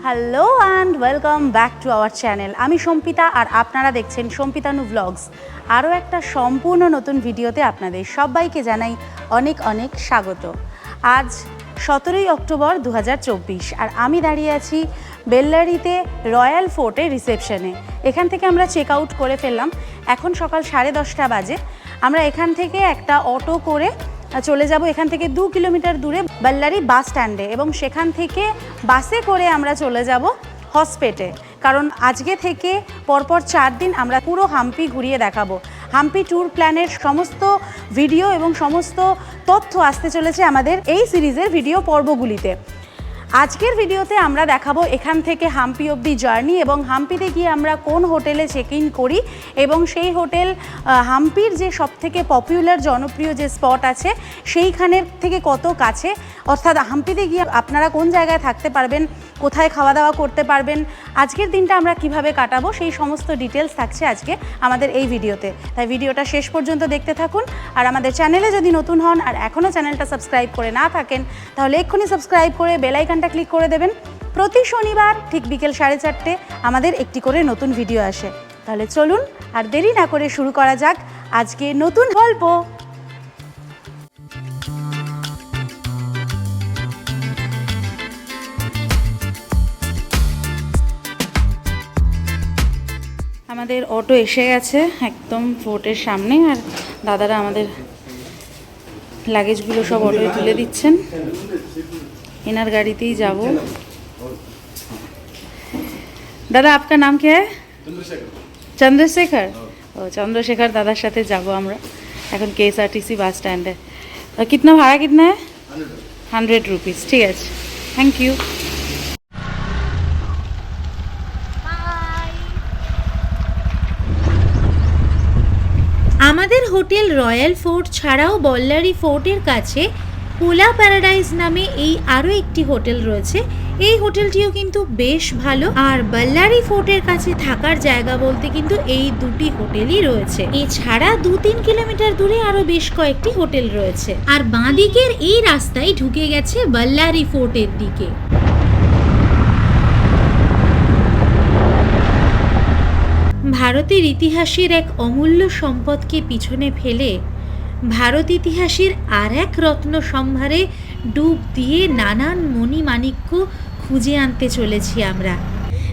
Hello and welcome back to our channel. আমি সম্পিতা আর আপনারা দেখছেন সম্পিতানু ব্লগস। আরও একটা সম্পূর্ণ নতুন ভিডিওতে আপনাদের সবাইকে জানাই অনেক অনেক স্বাগত। আজ 17ই অক্টোবর 2024 আর আমি দাঁড়িয়ে আছি বেল্লারিতে রয়্যাল ফোর্টের রিসেপশনে। এখান থেকে আমরা চেক আউট করে ফেললাম। এখন সকাল 10:30 বাজে। আমরা এখান থেকে একটা অটো করে চলে যাব এখান থেকে 2 কিলোমিটার দূরে বেল্লারি বাস স্ট্যান্ডে, এবং সেখান থেকে বাসে করে আমরা চলে যাব হসপেটে। কারণ আজকে থেকে পরপর 4 দিন আমরা পুরো হাম্পি ঘুরিয়ে দেখাবো। হাম্পি ট্যুর প্ল্যানের সমস্ত ভিডিও এবং সমস্ত তথ্য আসতে চলেছে আমাদের এই সিরিজের ভিডিও পর্বগুলিতে। আজকের ভিডিওতে আমরা দেখাবো এখান থেকে হাম্পি অবধি জার্নি, এবং হাম্পিতে গিয়ে আমরা কোন হোটেলে চেক ইন করি, এবং সেই হোটেল হাম্পির যে সবথেকে পপুলার জনপ্রিয় যে স্পট আছে সেইখানের থেকে কত কাছে, অর্থাৎ হাম্পিতে গিয়ে আপনারা কোন জায়গায় থাকতে পারবেন, কোথায় খাওয়া দাওয়া করতে পারবেন, আজকের দিনটা আমরা কিভাবে কাটাবো, সেই সমস্ত ডিটেলস থাকছে আজকে আমাদের এই ভিডিওতে। তাই ভিডিওটা শেষ পর্যন্ত দেখতে থাকুন। আর আমাদের চ্যানেলে যদি নতুন হন আর এখনও চ্যানেলটা সাবস্ক্রাইব করে না থাকেন তাহলে এক্ষুনি সাবস্ক্রাইব করে বেল আইকনটা ক্লিক করে দেবেন। প্রতি শনিবার ঠিক বিকেল 4:30 আমাদের একটি করে নতুন ভিডিও আসে। তাহলে চলুন আর দেরি না করে শুরু করা যাক আজকে নতুন গল্প। আমাদের অটো এসে গেছে একদম ফোর্টের সামনে, আর দাদারা আমাদের লাগেজগুলো সব অটোয় তুলে দিচ্ছেন। এনার গাড়িতেই যাব। দাদা আপনার নাম क्या है? চন্দ্রশেখর। ও চন্দ্রশেখর দাদার সাথে যাব আমরা এখন KSRTC বাস স্ট্যান্ডে। কিতনা ভাড়া কিতনা है? 100 रुपीज़। ঠিক আছে, থ্যাংক ইউ। আমাদের হোটেল রয়্যাল ফোর্ট ছাড়াও বল্লারি ফোর্টের কাছে পোলা প্যারাডাইজ নামে এই আরও একটি হোটেল রয়েছে। এই হোটেলটিও কিন্তু বেশ ভালো, আর বল্লারি ফোর্টের কাছে থাকার জায়গা বলতে কিন্তু এই দুটি হোটেলই রয়েছে। এছাড়া 2-3 কিলোমিটার দূরে আরো বেশ কয়েকটি হোটেল রয়েছে, আর বাঁদিকের এই রাস্তায় ঢুকে গেছে বল্লারি ফোর্টের দিকে। ভারতের ইতিহাসের এক অমূল্য সম্পদকে পিছনে ফেলে ভারত ইতিহাসের আর এক রত্ন সম্ভারে ডুব দিয়ে নানান মণিমাণিক্য খুঁজে আনতে চলেছি আমরা।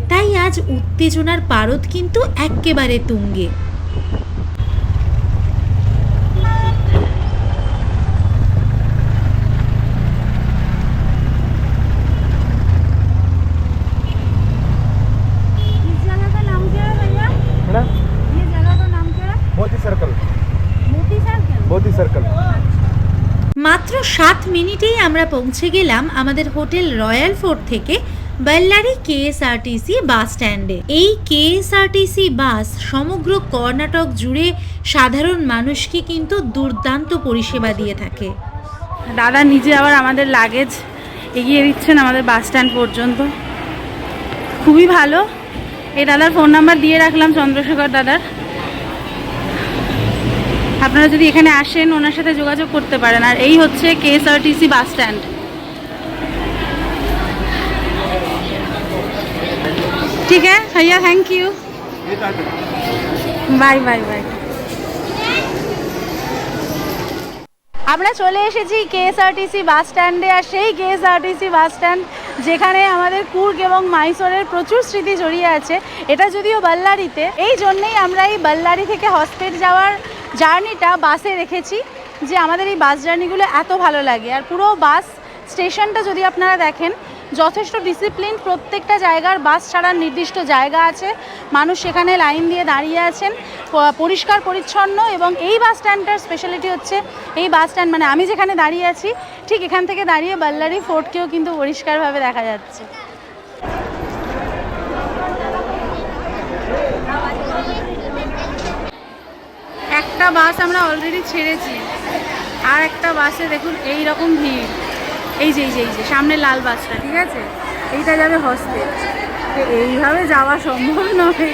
তাই আজ উত্তেজনার পারদ কিন্তু এক্কেবারে তুঙ্গে। মাত্র 7 মিনিটেই আমরা পৌঁছে গেলাম আমাদের হোটেল রয়্যাল ফোর্ট থেকে বেল্লারি KSRTC বাস স্ট্যান্ডে। এই KSRTC বাস সমগ্র কর্ণাটক জুড়ে সাধারণ মানুষকে কিন্তু দুর্দান্ত পরিষেবা দিয়ে থাকে। দাদা নিজে আবার আমাদের লাগেজ এগিয়ে দিচ্ছেন আমাদের বাস স্ট্যান্ড পর্যন্ত, খুবই ভালো। এই দাদার ফোন নাম্বার দিয়ে রাখলাম, চন্দ্রশেখর দাদার। আপনারা যদি এখানে আসেন ওনার সাথে যোগাযোগ করতে পারেন। আর এই হচ্ছে KSRTC বাস স্ট্যান্ড। ঠিক আছে ভাইয়া, thank you, bye bye bye. আমরা চলে এসেছি KSRTC বাস স্ট্যান্ডে, আর সেই KSRTC বাস স্ট্যান্ড যেখানে আমাদের কুর্গ এবং মাইসোরের প্রচুর স্মৃতি জড়িয়ে আছে। এটা যদিও বেল্লারিতে, এই জন্যেই আমরা এই বেল্লারি থেকে হসপেট যাওয়ার জার্নিটা বাসে রেখেছি, যে আমাদের এই বাস জার্নিগুলো এত ভালো লাগে। আর পুরো বাস স্টেশনটা যদি আপনারা দেখেন যথেষ্ট ডিসিপ্লিন, প্রত্যেকটা জায়গার বাস ছাড়ার নির্দিষ্ট জায়গা আছে, মানুষ সেখানে লাইন দিয়ে দাঁড়িয়ে আছেন, পরিষ্কার পরিচ্ছন্ন। এবং এই বাস স্ট্যান্ডটার স্পেশালিটি হচ্ছে এই বাস স্ট্যান্ড, মানে আমি যেখানে দাঁড়িয়ে আছি ঠিক এখান থেকে দাঁড়িয়ে বেল্লারি ফোর্টকেও কিন্তু পরিষ্কারভাবে দেখা যাচ্ছে। একটা বাস আমরা অলরেডি ছেড়েছি, আর একটা বাসে দেখুন এই রকম ভিড়। এই যে সামনে লাল বাসটা, ঠিক আছে, এইটা যাবে হসপেট। তো এইভাবে যাওয়া সম্ভব নয়,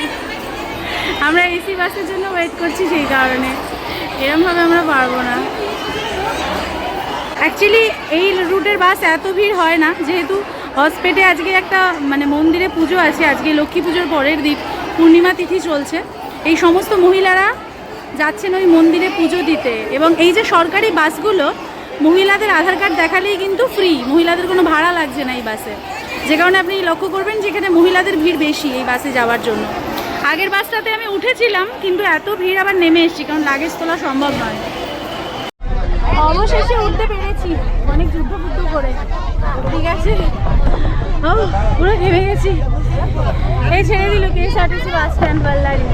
আমরা এসি বাসের জন্য ওয়েট করছি, সেই কারণে এরমভাবে আমরা পারবো না। অ্যাকচুয়ালি এই রুটের বাস এত ভিড় হয় না, যেহেতু হসপিটালে আজকে একটা মানে মন্দিরে পুজো আছে, আজকে লক্ষ্মী পুজোর পরের দিন পূর্ণিমা তিথি চলছে। এই সমস্ত মহিলারা যাচ্ছেন ওই মন্দিরে পুজো দিতে। এবং এই যে সরকারি বাসগুলো, মহিলাদের আধার কার্ড দেখালেই কিন্তু ফ্রি, মহিলাদের কোনো ভাড়া লাগছে না এই বাসে, যে কারণে আপনি লক্ষ্য করবেন যেখানে মহিলাদের ভিড় বেশি এই বাসে যাওয়ার জন্য। আগের বাসটাতে আমি উঠেছিলাম, কিন্তু এত ভিড় আবার নেমে এসেছি, কারণ লাগেজ তোলা সম্ভব নয়। অবশেষে উঠতে পেরেছি, অনেক যুদ্ধ করে। ঠিক আছে, ও পুরো ঘেমে গেছি। এই ছেড়ে দিল কেএসআরটিসি বাস স্ট্যান্ড বাল্লারি।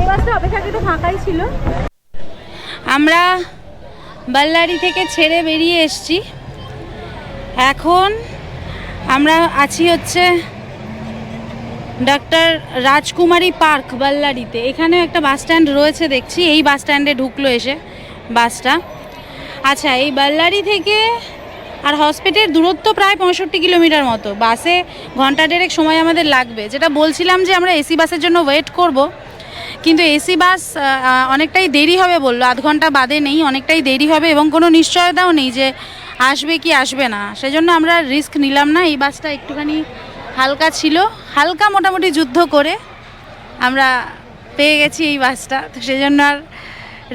এই বাসটা অপেক্ষাকৃত ফাঁকাই ছিল। আমরা বাল্লারি থেকে ছেড়ে বেরিয়ে এসেছি। এখন আমরা আছি হচ্ছে ডক্টর রাজকুমারী পার্ক বাল্লারিতে। এখানেও একটা বাস স্ট্যান্ড রয়েছে দেখছি, এই বাস স্ট্যান্ডে ঢুকলো এসে বাসটা। আচ্ছা, এই বাল্লারি থেকে আর হসপিটালের দূরত্ব প্রায় 65 কিলোমিটার মতো। বাসে ঘন্টা দেড়েক সময় আমাদের লাগবে। যেটা বলছিলাম যে আমরা এসি বাসের জন্য ওয়েট করব, কিন্তু এসি বাস অনেকটাই দেরি হবে বললো, আধ ঘন্টা বাদে নেই, অনেকটাই দেরি হবে এবং কোনো নিশ্চয়তাও নেই যে আসবে কি আসবে না। সেজন্য আমরা রিস্ক নিলাম না। এই বাসটা একটুখানি হালকা ছিল, হালকা মোটামুটি যুদ্ধ করে আমরা পেয়ে গেছি এই বাসটা, তো সেজন্য আর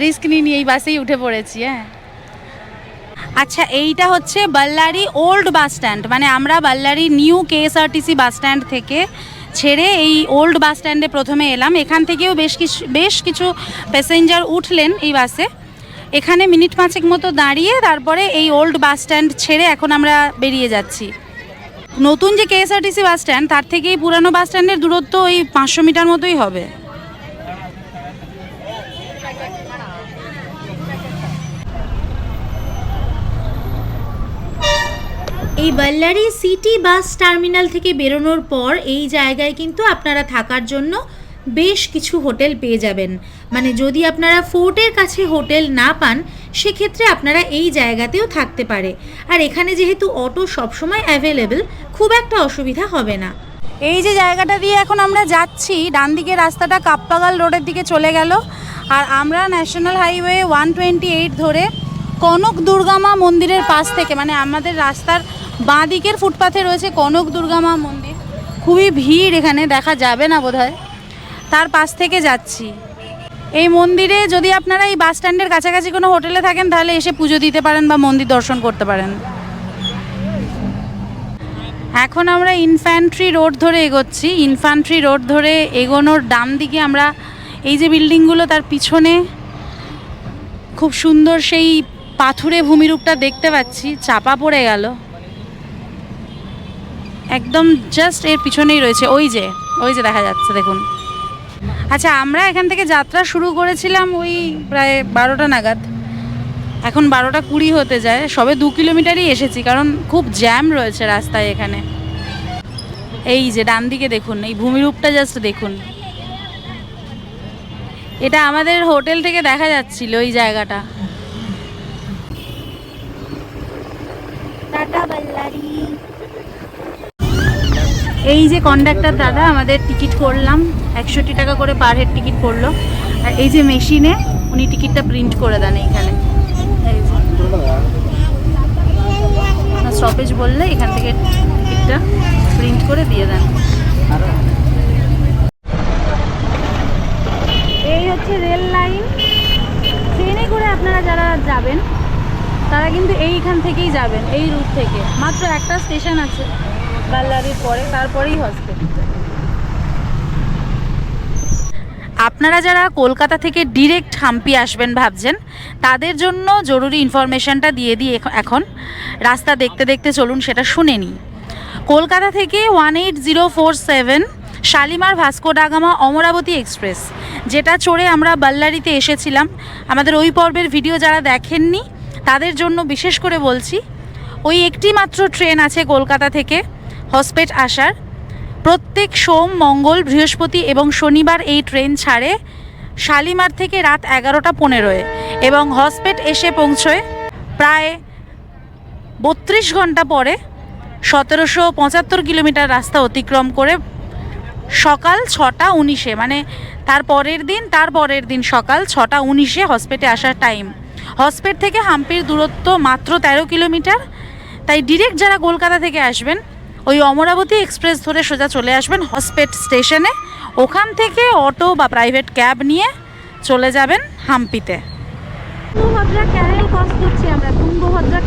রিস্ক নিয়ে এই বাসেই উঠে পড়েছি। হ্যাঁ, আচ্ছা, এইটা হচ্ছে বাল্লারি ওল্ড বাস স্ট্যান্ড, মানে আমরা বাল্লারি নিউ কেএসআরটিসি বাস স্ট্যান্ড থেকে ছেড়ে এই ওল্ড বাস স্ট্যান্ডে প্রথমে এলাম। এখান থেকেও বেশ কিছু প্যাসেঞ্জার উঠলেন এই বাসে। এখানে মিনিট 5 মতো দাঁড়িয়ে তারপরে এই ওল্ড বাস স্ট্যান্ড ছেড়ে এখন আমরা বেরিয়ে যাচ্ছি। নতুন যে কেএসআরটিসি বাস স্ট্যান্ড, তার থেকেই পুরানো বাস স্ট্যান্ডের দূরত্ব ওই 500 মিটার মতোই হবে। এই বাল্লারি সিটি বাস টার্মিনাল থেকে বেরোনোর পর এই জায়গায় কিন্তু আপনারা থাকার জন্য বেশ কিছু হোটেল পেয়ে যাবেন। মানে যদি আপনারা ফোর্টের কাছে হোটেল না পান, সেক্ষেত্রে আপনারা এই জায়গাতেও থাকতে পারে। আর এখানে যেহেতু অটো সবসময় অ্যাভেলেবেল, খুব একটা অসুবিধা হবে না। এই যে জায়গাটা দিয়ে এখন আমরা যাচ্ছি, ডান দিকে রাস্তাটা কাপ্পাগাল রোডের দিকে চলে গেল, আর আমরা ন্যাশনাল হাইওয়ে 128 ধরে কনক দুর্গামা মন্দিরের পাশ থেকে, মানে আমাদের রাস্তার বাঁ দিকের ফুটপাথে রয়েছে কনক দুর্গামা মন্দির। খুবই ভিড়, এখানে দেখা যাবে না বোধহয়, তার পাশ থেকে যাচ্ছি। এই মন্দিরে যদি আপনারা এই বাস স্ট্যান্ডের কাছাকাছি কোনো হোটেলে থাকেন, তাহলে এসে পুজো দিতে পারেন বা মন্দির দর্শন করতে পারেন। এখন আমরা ইনফ্যান্ট্রি রোড ধরে এগোচ্ছি। ইনফ্যান্ট্রি রোড ধরে এগোনোর ডান দিকে আমরা এই যে বিল্ডিংগুলো, তার পিছনে খুব সুন্দর সেই পাথুরে ভূমিরূপটা দেখতে পাচ্ছি, চাপা পড়ে গেল একদম, জাস্ট এর পিছনেই রয়েছে, ওই যে দেখা যাচ্ছে দেখুন। আচ্ছা, আমরা এখান থেকে যাত্রা শুরু করেছিলাম ওই প্রায় 12টা নাগাদ, এখন 12টা 20 হতে যায়। সবে 2 কিলোমিটারই এসেছি, কারণ খুব জ্যাম রয়েছে রাস্তায় এখানে। এই যে ডান দিকে দেখুন, এই ভূমিরূপটা জাস্ট দেখুন। এটা আমাদের হোটেল থেকে দেখা যাচ্ছিল এই জায়গাটা। টাটা বাল্লারি। এই যে কন্ডাক্টর দাদা, আমাদের টিকিট করলাম 61 টাকা করে পার হেড টিকিট পড়লো। আর এই যে মেশিনে উনি টিকিটটা প্রিন্ট করে দেন এইখানে। স্টপেজ বললে এখান থেকে টিকিটটা প্রিন্ট করে দিয়ে দেন। এই হচ্ছে রেল লাইন। ট্রেনে করে আপনারা যারা যাবেন, তারা কিন্তু এইখান থেকেই যাবেন, এই রুট থেকে। মাত্র একটা স্টেশন আছে বাল্লারির পরে, তারপরেই হসপিটাল। আপনারা যারা কলকাতা থেকে ডিরেক্ট হাম্পি আসবেন ভাবছেন, তাদের জন্য জরুরি ইনফরমেশনটা দিয়ে দিই এখন। রাস্তা দেখতে দেখতে চলুন সেটা শুনে নিই। কলকাতা থেকে 18047 শালিমার ভাস্কো ডা গামা অমরাবতী এক্সপ্রেস, যেটা চড়ে আমরা বাল্লারিতে এসেছিলাম। আমাদের ওই পর্বের ভিডিও যারা দেখেননি, তাদের জন্য বিশেষ করে বলছি, ওই একটি মাত্র ট্রেন আছে কলকাতা থেকে হসপিটাল আসার। প্রত্যেক সোম, মঙ্গল, বৃহস্পতি এবং শনিবার এই ট্রেন ছাড়ে শালিমার থেকে রাত 11টা 15 এবং হসপিটাল এসে পৌঁছয় প্রায় 32 ঘন্টা পরে। 1775 কিলোমিটার রাস্তা অতিক্রম করে সকাল 6টা 19, মানে তার পরের দিন সকাল 6টা 19 হসপিটালে আসার টাইম। হসপেট থেকে হাম্পির দূরত্ব মাত্র 13 কিলোমিটার। তাই ডিরেক্ট যারা কলকাতা থেকে আসবেন ওই অমরাবতী এক্সপ্রেস ধরে সোজা চলে আসবেন হসপেট স্টেশনে। ওখান থেকে অটো বা প্রাইভেট ক্যাব নিয়ে চলে যাবেন হাম্পিতে। তুঙ্গভদ্রা ক্যানেল ক্রস করছি আমরা, তুঙ্গভদ্রা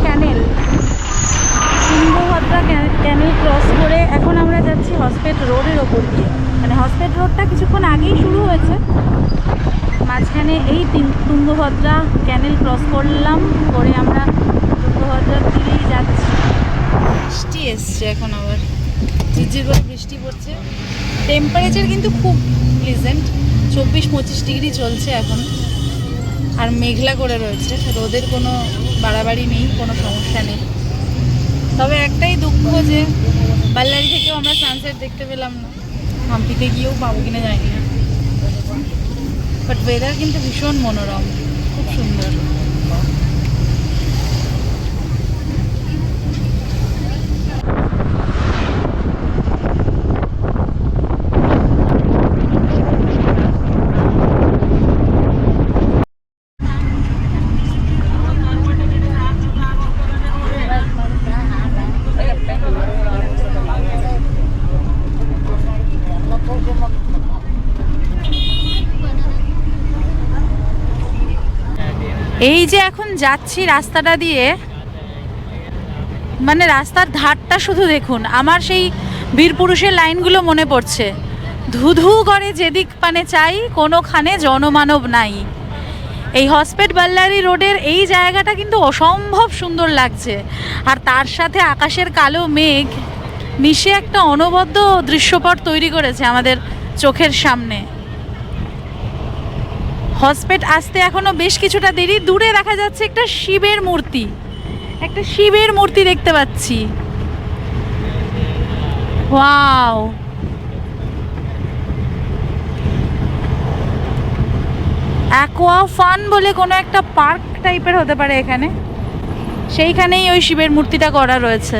ক্যানেল ক্রস করে এখন আমরা যাচ্ছি হসপেট রোডের ওপর দিয়ে। মানে হসপেট রোডটা কিছুক্ষণ আগেই শুরু হয়েছে, মাঝখানে এই তুঙ্গভদ্রা ক্যানেল ক্রস করলাম, করে আমরা তুঙ্গভদ্রার দিকেই যাচ্ছি। বৃষ্টি এসছে এখন, আবার ঝিরঝির করে বৃষ্টি পড়ছে। টেম্পারেচার কিন্তু খুব প্লিজেন্ট, 24-25 ডিগ্রি চলছে এখন, আর মেঘলা করে রয়েছে, রোদের কোনো বাড়াবাড়ি নেই, কোনো সমস্যা নেই। তবে একটাই দুঃখ যে বাল্লারি থেকেও আমরা সানসেট দেখতে পেলাম না, হাম্পিতে গিয়েও পাবো কিনা জানি না। বাট ওয়েদার কিন্তু ভীষণ মনোরম, খুব সুন্দর। এই যে এখন যাচ্ছি রাস্তাটা দিয়ে, মানে রাস্তার ধারটা শুধু দেখুন, আমার সেই বীরপুরুষের লাইনগুলো মনে পড়ছে। ধুধু করে যেদিক পানে চাই, কোনোখানে জনমানব নাই। এই হসপেট বাল্লারি রোডের এই জায়গাটা কিন্তু অসম্ভব সুন্দর লাগছে, আর তার সাথে আকাশের কালো মেঘ মিশে একটা অনবদ্য দৃশ্যপট তৈরি করেছে আমাদের চোখের সামনে। হসপেট আসতে এখনো বেশ কিছুটা দেরি। দূরে দেখা যাচ্ছে একটা শিবের মূর্তি, একটা শিবের মূর্তি দেখতে পাচ্ছি। ওয়াও, অ্যাকোয়া ফান বলে কোনো একটা পার্ক টাইপের হতে পারে এখানে, সেইখানেই ওই শিবের মূর্তিটা করা রয়েছে।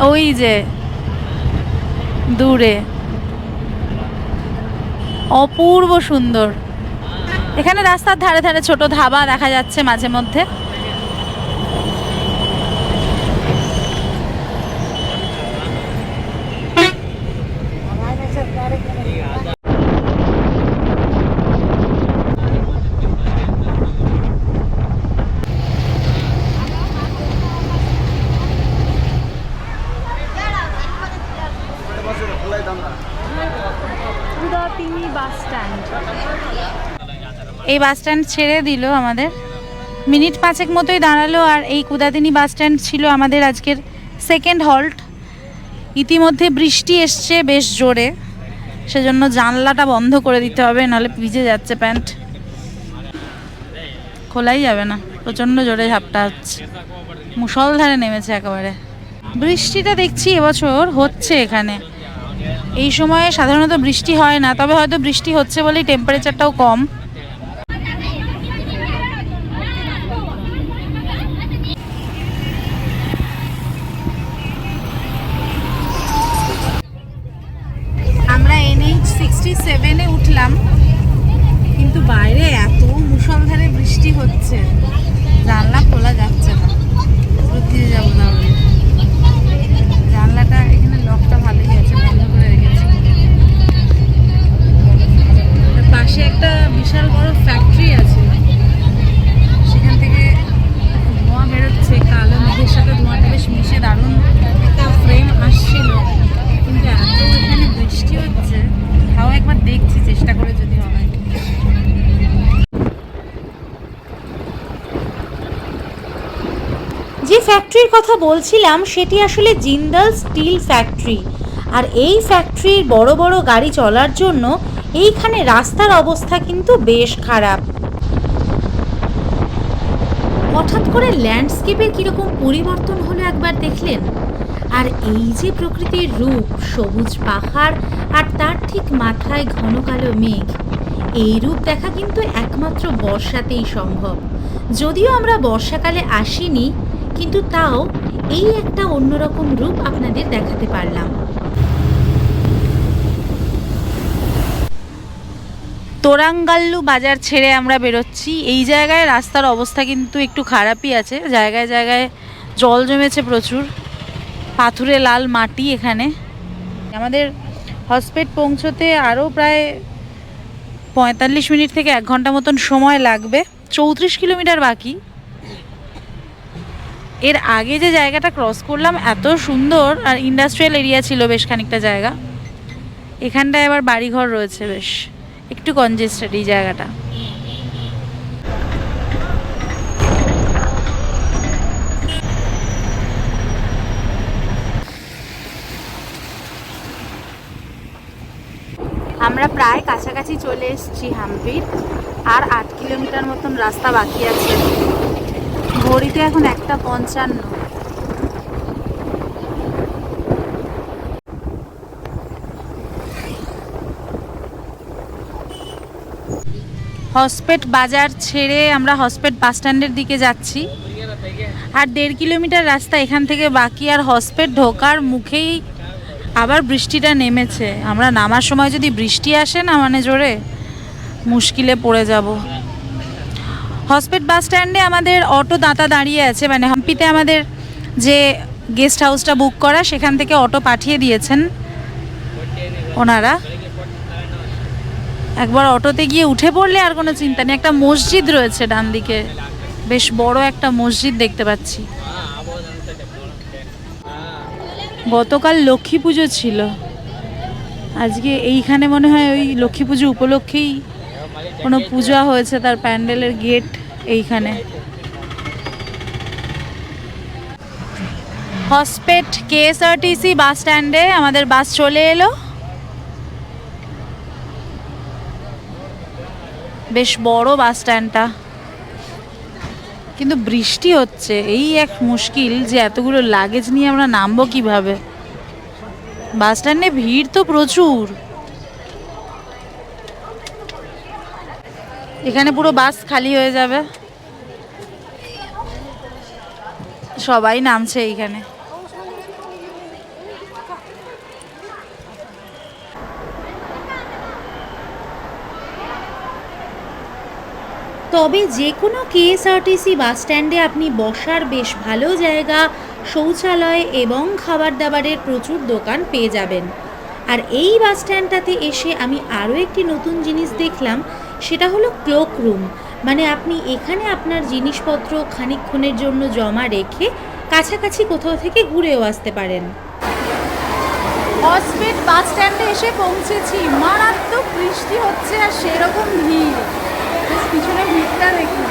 ওই যে দূরে, অপূর্ব সুন্দর। এখানে রাস্তার ধারে ধারে ছোট ধাবা দেখা যাচ্ছে মাঝে মধ্যে। এই বাস স্ট্যান্ড ছেড়ে দিল আমাদের, মিনিট 5 মতোই দাঁড়ালো। আর এই কুদাদিনী বাস স্ট্যান্ড ছিল আমাদের আজকের সেকেন্ড হল্ট। ইতিমধ্যে বৃষ্টি এসছে বেশ জোরে, সেজন্য জানলাটা বন্ধ করে দিতে হবে, নাহলে ভিজে যাচ্ছে প্যান্ট, খোলাই যাবে না, প্রচণ্ড জোরে ঝাপটা হচ্ছে, মুষলধারে নেমেছে একেবারে। বৃষ্টিটা দেখছি এবছর হচ্ছে এখানে, এই সময়ে সাধারণত বৃষ্টি হয় না, তবে হয়তো বৃষ্টি হচ্ছে বলেই টেম্পারেচারটাও কম। আমরা NH-67-এ উঠলাম, কিন্তু বাইরে এত মুষলধারে বৃষ্টি হচ্ছে, জানলা খোলা যাচ্ছে না। দিয়ে যাবো তাহলে, জানলাটা এখানে লকটা ভালোই আছে, বন্ধ করে রেখেছি। পাশে একটা বিশাল বড় ফ্যাক্টরি আছে, সেখান থেকে ধোঁয়া বেরোচ্ছে, কালো মেঘের সাথে ধোঁয়াটা বেশ মিশে দারুণ একটা ফ্রেম আসছিল। কিন্তু এত এখানে বৃষ্টি হচ্ছে, তাও একবার দেখছি চেষ্টা করে যদি হয়। যে ফ্যাক্টরির কথা বলছিলাম সেটি আসলে জিন্দাল স্টিল ফ্যাক্টরি। আর এই ফ্যাক্টরির বড় বড় গাড়ি চলার জন্য এইখানে রাস্তার অবস্থা কিন্তু বেশ খারাপ। হঠাৎ করে ল্যান্ডস্কেপের কীরকম পরিবর্তন হলো একবার দেখলেন? আর এই যে প্রকৃতির রূপ, সবুজ পাহাড় আর তার ঠিক মাথায় ঘন কালো মেঘ, এই রূপ দেখা কিন্তু একমাত্র বর্ষাতেই সম্ভব। যদিও আমরা বর্ষাকালে আসিনি, কিন্তু তাও এই একটা অন্যরকম রূপ আপনাদের দেখাতে পারলাম। তোরাঙ্গাল্লু বাজার ছেড়ে আমরা বেরোচ্ছি। এই জায়গায় রাস্তার অবস্থা কিন্তু একটু খারাপই আছে, জায়গায় জায়গায় জল জমেছে প্রচুর, পাথুরে লাল মাটি এখানে। আমাদের হসপিটাল পৌঁছতে আরও প্রায় 45 মিনিট থেকে 1 ঘন্টা মতন সময় লাগবে। 34 কিলোমিটার বাকি। এর আগে যে জায়গাটা ক্রস করলাম এত সুন্দর, আর ইন্ডাস্ট্রিয়াল এরিয়া ছিল বেশ খানিকটা জায়গা। এখানটায় আবার বাড়িঘর রয়েছে, বেশ একটু কনজেস্টেড এই জায়গাটা। আমরা প্রায় কাছাকাছি চলে এসেছি হাম্পির। আর 8 কিলোমিটার মতন রাস্তা বাকি আছে। ঘড়িতে এখন 1:55। হসপিটাল বাজার ছেড়ে আমরা হসপিটাল বাস স্ট্যান্ডের দিকে যাচ্ছি। আর 1.5 কিলোমিটার রাস্তা এখান থেকে বাকি। আর হসপিটাল ঢোকার মুখেই আবার বৃষ্টিটা নেমেছে। আমরা নামার সময় যদি বৃষ্টি আসে না, মানে জোরে, মুশকিলে পড়ে যাব। হসপিটাল বাস স্ট্যান্ডে আমাদের অটো দাঁড়িয়ে আছে, মানে হাম্পিতে আমাদের যে গেস্ট হাউসটা বুক করা, সেখান থেকে অটো পাঠিয়ে দিয়েছেন ওনারা। একবার অটোতে গিয়ে উঠে পড়লে আর কোনো চিন্তা নেই। একটা মসজিদ রয়েছে ডান দিকে, বেশ বড় একটা মসজিদ দেখতে পাচ্ছি। গতকাল লক্ষ্মী পুজো ছিল, আজকে এইখানে মনে হয় ওই লক্ষ্মী পুজো উপলক্ষেই কোনো পূজা হয়েছে, তার প্যান্ডেলের গেট এইখানে। হসপিটাল কেএসআরটিসি বাস স্ট্যান্ডে আমাদের বাস চলে এলো। বেশ বড় বাস স্ট্যান্ডটা, কিন্তু বৃষ্টি হচ্ছে, এই এক মুশকিল যে এতগুলো লাগেজ নিয়ে আমরা নামবো কিভাবে। বাস স্ট্যান্ডে ভিড় তো প্রচুর। এখানে পুরো বাস খালি হয়ে যাবে, সবাই নামছে এইখানে। তবে যে কোনো কেএসআরটিসি বাস স্ট্যান্ডে আপনি বসার বেশ ভালো জায়গা, শৌচালয় এবং খাবার দাবারের প্রচুর দোকান পেয়ে যাবেন। আর এই বাস স্ট্যান্ডটাতে এসে আমি আরও একটি নতুন জিনিস দেখলাম, সেটা হলো ক্লোক রুম। মানে আপনি এখানে আপনার জিনিসপত্র খানিকক্ষণের জন্য জমা রেখে কাছাকাছি কোথাও থেকে ঘুরেও আসতে পারেন। হসপিটাল বাস স্ট্যান্ডে এসে পৌঁছেছি। মারাত্মক বৃষ্টি হচ্ছে আর সেরকম ভিড়, বেশ পিছনে ভিড়টা দেখি।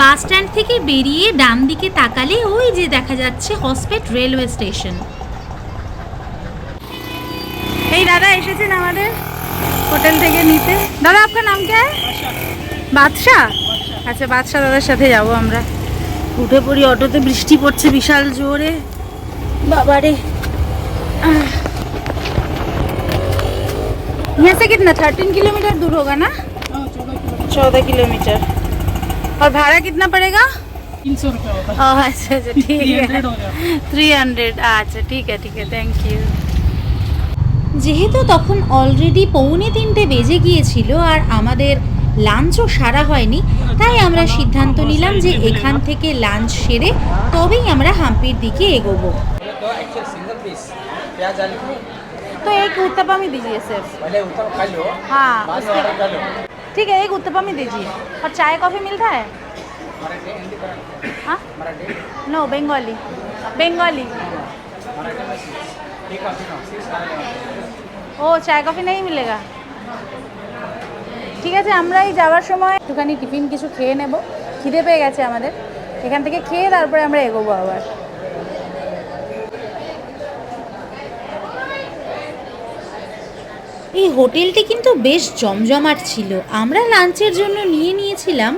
বাস স্ট্যান্ড থেকে বেরিয়ে ডান দিকে তাকালে ওই যে দেখা যাচ্ছে হসপিটাল রেলওয়ে স্টেশন। এই দাদা এসেছেন আমাদের হোটেল থেকে নিতে। দাদা আপনার নাম কে? বাদশা। আচ্ছা, বাদশা দাদার সাথে যাব আমরা। উঠে পড়ি অটোতে, বৃষ্টি পড়ছে বিশাল জোরে, বাবারে। यहाँ से कितना 13 किलोमीटर दूर होगा ना? 14 किलोमीटर। और भाड़ा कितना पड़ेगा? 300 रुपये होता है। अच्छा अच्छा, ठीक है, 300 हो जाएगा। 300। अच्छा ठीक है, थैंक यू। যেহেতু তখন অলরেডি 2:45 বেজে গিয়েছিল আর আমাদের লাঞ্চও সারা হয়নি, তাই আমরা সিদ্ধান্ত নিলাম যে এখান থেকে লাঞ্চ সেরে তবেই আমরা হাম্পির দিকে এগোবো। तो एक्चुअल सिंगल पीस प्याज आलू तो एक उत्तपम ही दीजिए सिर्फ। पहले उत्तम खा लो, हाँ बाद में उसके ऑर्डर कर लो। ठीक है, एक उत्तपम ही दीजिए। और चाय कॉफ़ी मिलता है? मराठी हिंदी पर हाँ, मराठी नो बेंगोली। बेंगोली मराठी में ठीक है, ठीक है, 6 ও চায় কফি নেই মিলেগা। ঠিক আছে, আমরা এই যাওয়ার সময় একটুখানি টিফিন কিছু খেয়ে নেব, খিদে পেয়ে গেছে আমাদের। এখান থেকে খেয়ে তারপরে আমরা এগোবো আবার। এই হোটেলটি কিন্তু বেশ জমজমাট ছিল। আমরা লাঞ্চের জন্য নিয়েছিলাম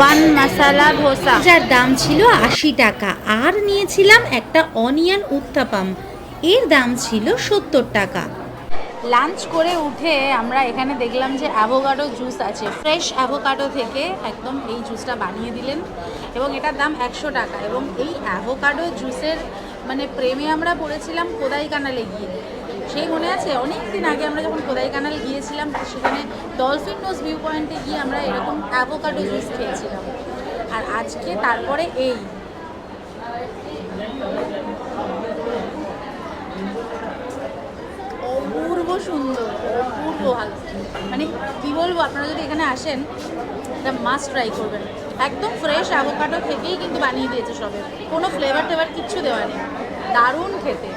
1 মশালা ধোসা, যার দাম ছিল 80 টাকা, আর নিয়েছিলাম একটা অনিয়ন উত্তাপাম, এর দাম ছিল 70 টাকা। লাঞ্চ করে উঠে আমরা এখানে দেখলাম যে অ্যাভোকাডো জুস আছে। ফ্রেশ অ্যাভোকাডো থেকে একদম এই জুসটা বানিয়ে দিলেন এবং এটার দাম 100 টাকা। এবং এই অ্যাভোকাডো জুসের মানে প্রেমে আমরা পড়েছিলাম কোদাইকানালে গিয়ে। সেই মনে আছে অনেক দিন আগে আমরা যখন কোদাইকানাল গিয়েছিলাম, সেখানে ডলফিন নোজ ভিউ পয়েন্টে গিয়ে আমরা এরকম অ্যাভোকাডো জুস খেয়েছিলাম। আর আজকে তারপরে এই অপূর্ব সুন্দর, অপূর্ব ভালো। মানে কি বলবো, আপনারা যদি এখানে আসেন এটা মাস্ট ট্রাই করবেন। একদম ফ্রেশ অ্যাভোকাডো থেকেই কিন্তু বানিয়ে দিয়েছে সবে, কোনো ফ্লেভার টেভার কিচ্ছু দেওয়া নেই। দারুণ খেতে।